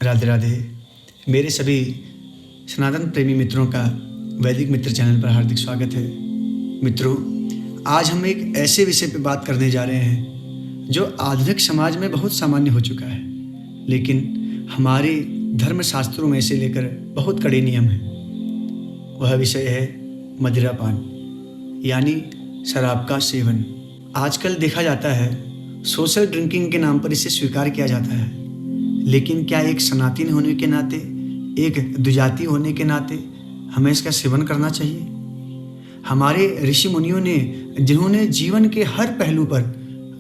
राधे राधे। मेरे सभी सनातन प्रेमी मित्रों का वैदिक मित्र चैनल पर हार्दिक स्वागत है। मित्रों, आज हम एक ऐसे विषय पर बात करने जा रहे हैं जो आधुनिक समाज में बहुत सामान्य हो चुका है, लेकिन हमारे धर्म शास्त्रों में से लेकर बहुत कड़े नियम हैं। वह विषय है मदिरापान यानी शराब का सेवन। आजकल देखा जाता है सोशल ड्रिंकिंग के नाम पर इसे स्वीकार किया जाता है, लेकिन क्या एक सनातनी होने के नाते, एक द्विजाति होने के नाते हमें इसका सेवन करना चाहिए? हमारे ऋषि मुनियों ने, जिन्होंने जीवन के हर पहलू पर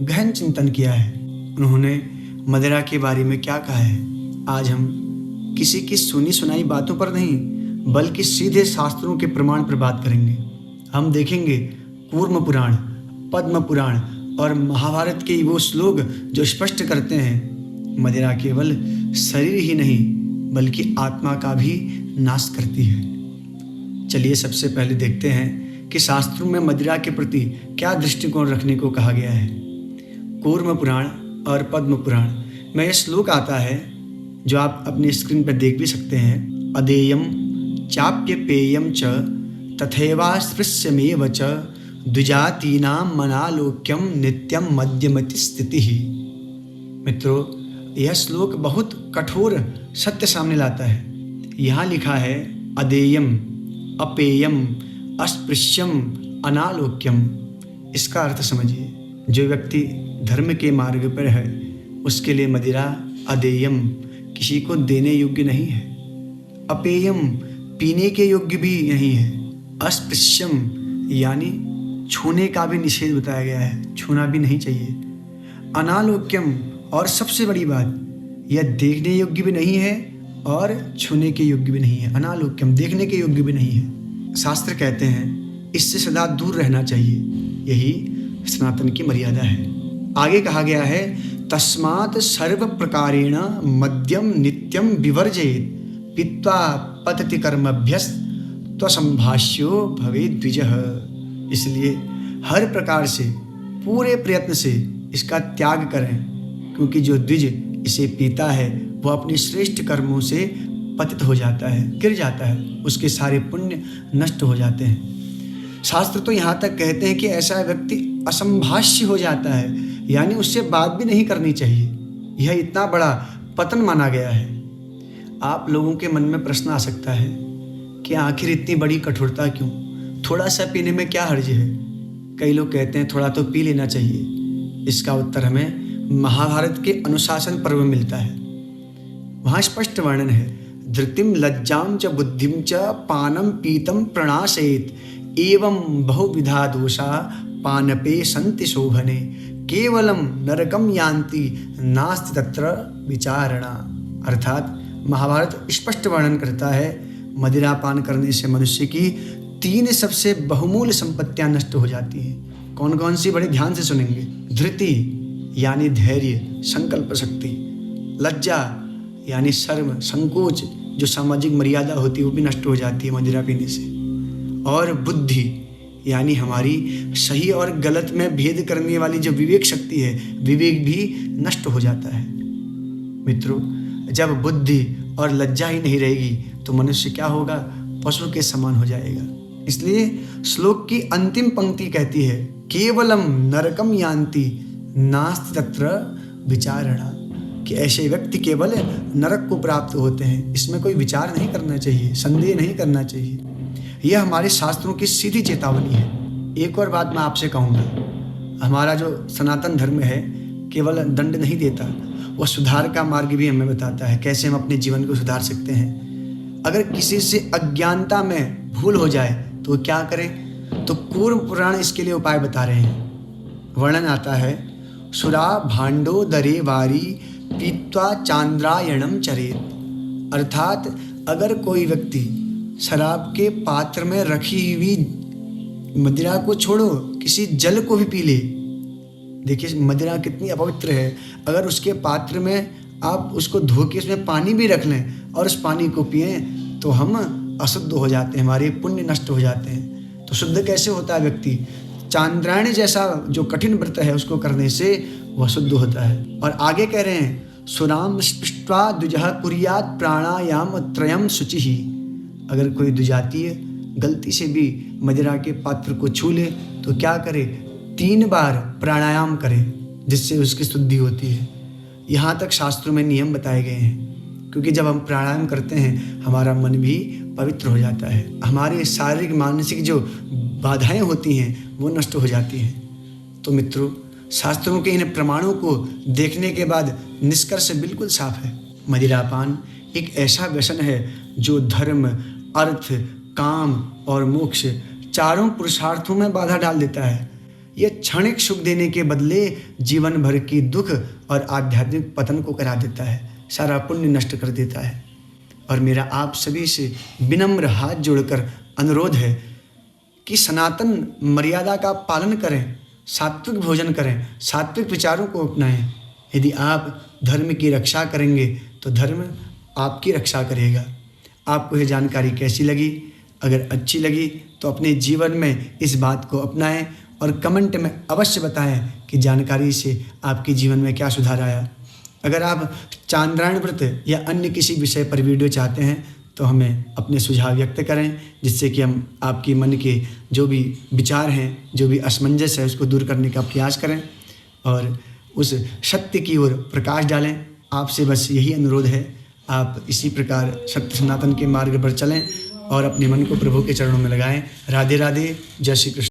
गहन चिंतन किया है, उन्होंने मदिरा के बारे में क्या कहा है, आज हम किसी की सुनी सुनाई बातों पर नहीं बल्कि सीधे शास्त्रों के प्रमाण पर बात करेंगे। हम देखेंगे कूर्म पुराण, पद्म पुराण और महाभारत के वो श्लोक जो स्पष्ट करते हैं मदिरा केवल शरीर ही नहीं बल्कि आत्मा का भी नाश करती है। चलिए सबसे पहले देखते हैं कि शास्त्रों में मदिरा के प्रति क्या दृष्टिकोण रखने को कहा गया है। कूर्म पुराण और पद्म पुराण में यह श्लोक आता है जो आप अपनी स्क्रीन पर देख भी सकते हैं। अदेयम चाप्य पेयम च तथैवास्पृश्यमेव च द्विजातीनां मनालोक्यम नित्यम मध्यमति स्थिति। मित्रों, यह श्लोक बहुत कठोर सत्य सामने लाता है। यहाँ लिखा है अदेयम, अपेयम, अस्पृश्यम, अनालोक्यम। इसका अर्थ समझिए। जो व्यक्ति धर्म के मार्ग पर है उसके लिए मदिरा अदेयम, किसी को देने योग्य नहीं है। अपेयम, पीने के योग्य भी नहीं है। अस्पृश्यम यानी छूने का भी निषेध बताया गया है, छूना भी नहीं चाहिए। अनालोक्यम, और सबसे बड़ी बात, यह देखने योग्य भी नहीं है और छूने के योग्य भी नहीं है। अनालोक्यम, देखने के योग्य भी नहीं है। शास्त्र कहते हैं इससे सदा दूर रहना चाहिए। यही सनातन की मर्यादा है। आगे कहा गया है तस्मात् सर्व प्रकारेण मद्यम नित्यम विवर्जयेत् पीत्वा पतति कर्मभ्यस्त त्वसंभाष्यो भवेत् द्विजः। इसलिए हर प्रकार से, पूरे प्रयत्न से इसका त्याग करें, क्योंकि जो द्विज इसे पीता है वो अपने श्रेष्ठ कर्मों से पतित हो जाता है, गिर जाता है, उसके सारे पुण्य नष्ट हो जाते हैं। शास्त्र तो यहाँ तक कहते हैं कि ऐसा व्यक्ति असंभाष्य हो जाता है, यानी उससे बात भी नहीं करनी चाहिए। यह इतना बड़ा पतन माना गया है। आप लोगों के मन में प्रश्न आ सकता है कि आखिर इतनी बड़ी कठोरता क्यों? थोड़ा सा पीने में क्या हर्ज है? कई लोग कहते हैं थोड़ा तो पी लेना चाहिए। इसका उत्तर हमें महाभारत के अनुशासन पर्व में मिलता है। वहाँ स्पष्ट वर्णन है धृतिम लज्जाम च बुद्धिम च पानम पीतम प्रणाशेत एवं बहुविधा दोषा पानपे संति शोभने केवलम नरकम यान्ति नास्ति तत्र विचारणा। अर्थात महाभारत स्पष्ट वर्णन करता है मदिरा पान करने से मनुष्य की 3 सबसे बहुमूल्य संपत्तियां नष्ट हो जाती हैं। कौन कौन सी? बड़े ध्यान से सुनेंगे। धृति यानी धैर्य, संकल्प शक्ति। लज्जा यानी शर्म, संकोच, जो सामाजिक मर्यादा होती है वो भी नष्ट हो जाती है मदिरा पीने से। और बुद्धि यानी हमारी सही और गलत में भेद करने वाली जो विवेक शक्ति है, विवेक भी नष्ट हो जाता है। मित्रों, जब बुद्धि और लज्जा ही नहीं रहेगी तो मनुष्य क्या होगा? पशु के समान हो जाएगा। इसलिए श्लोक की अंतिम पंक्ति कहती है केवलम नरकम यान्ति नास्ति तत्र विचारणा, कि ऐसे व्यक्ति केवल नरक को प्राप्त होते हैं। इसमें कोई विचार नहीं करना चाहिए, संदेह नहीं करना चाहिए। यह हमारे शास्त्रों की सीधी चेतावनी है। एक और बात मैं आपसे कहूँगा, हमारा जो सनातन धर्म है केवल दंड नहीं देता, वह सुधार का मार्ग भी हमें बताता है, कैसे हम अपने जीवन को सुधार सकते हैं। अगर किसी से अज्ञानता में भूल हो जाए तो क्या करें? तो कूर्म पुराण इसके लिए उपाय बता रहे हैं। वर्णन आता है सुरा भांडो दरे वारी पीत्वा चांद्रायणम चरेत। अर्थात अगर कोई व्यक्ति शराब के पात्र में रखी हुई मदिरा को छोड़ो, किसी जल को भी पी ले, देखिए मदिरा कितनी अपवित्र है। अगर उसके पात्र में आप उसको धो के उसमें पानी भी रख लें और उस पानी को पिएं तो हम अशुद्ध हो जाते हैं, हमारे पुण्य नष्ट हो जाते हैं। तो शुद्ध कैसे होता है व्यक्ति? चांद्रायण जैसा जो कठिन व्रत है उसको करने से वह शुद्ध होता है। और आगे कह रहे हैं सुराम स्पृष्ट्वा द्विजः कुर्यात् प्राणायाम त्रयम शुचिः। अगर कोई द्विजातीय गलती से भी मदिरा के पात्र को छू ले तो क्या करे, 3 बार प्राणायाम करे, जिससे उसकी शुद्धि होती है। यहाँ तक शास्त्रों में नियम बताए गए हैं, क्योंकि जब हम प्राणायाम करते हैं हमारा मन भी पवित्र हो जाता है, हमारे शारीरिक मानसिक जो बाधाएं होती हैं वो नष्ट हो जाती हैं। तो मित्रों, शास्त्रों के इन प्रमाणों को देखने के बाद निष्कर्ष बिल्कुल साफ है। मदिरापान एक ऐसा व्यसन है जो धर्म, अर्थ, काम और मोक्ष चारों पुरुषार्थों में बाधा डाल देता है। यह क्षणिक सुख देने के बदले जीवन भर की दुख और आध्यात्मिक पतन को करा देता है, सारा पुण्य नष्ट कर देता है। और मेरा आप सभी से विनम्र हाथ जोड़कर अनुरोध है कि सनातन मर्यादा का पालन करें, सात्विक भोजन करें, सात्विक विचारों को अपनाएं। यदि आप धर्म की रक्षा करेंगे तो धर्म आपकी रक्षा करेगा। आपको यह जानकारी कैसी लगी? अगर अच्छी लगी तो अपने जीवन में इस बात को अपनाएं और कमेंट में अवश्य बताएं कि जानकारी से आपके जीवन में क्या सुधार आया। अगर आप चांद्रायण व्रत या अन्य किसी विषय पर वीडियो चाहते हैं तो हमें अपने सुझाव व्यक्त करें, जिससे कि हम आपके मन के जो भी विचार हैं, जो भी असमंजस है, उसको दूर करने का प्रयास करें और उस सत्य की ओर प्रकाश डालें। आपसे बस यही अनुरोध है, आप इसी प्रकार सत्य सनातन के मार्ग पर चलें और अपने मन को प्रभु के चरणों में लगाएं। राधे राधे, जय श्री कृष्ण।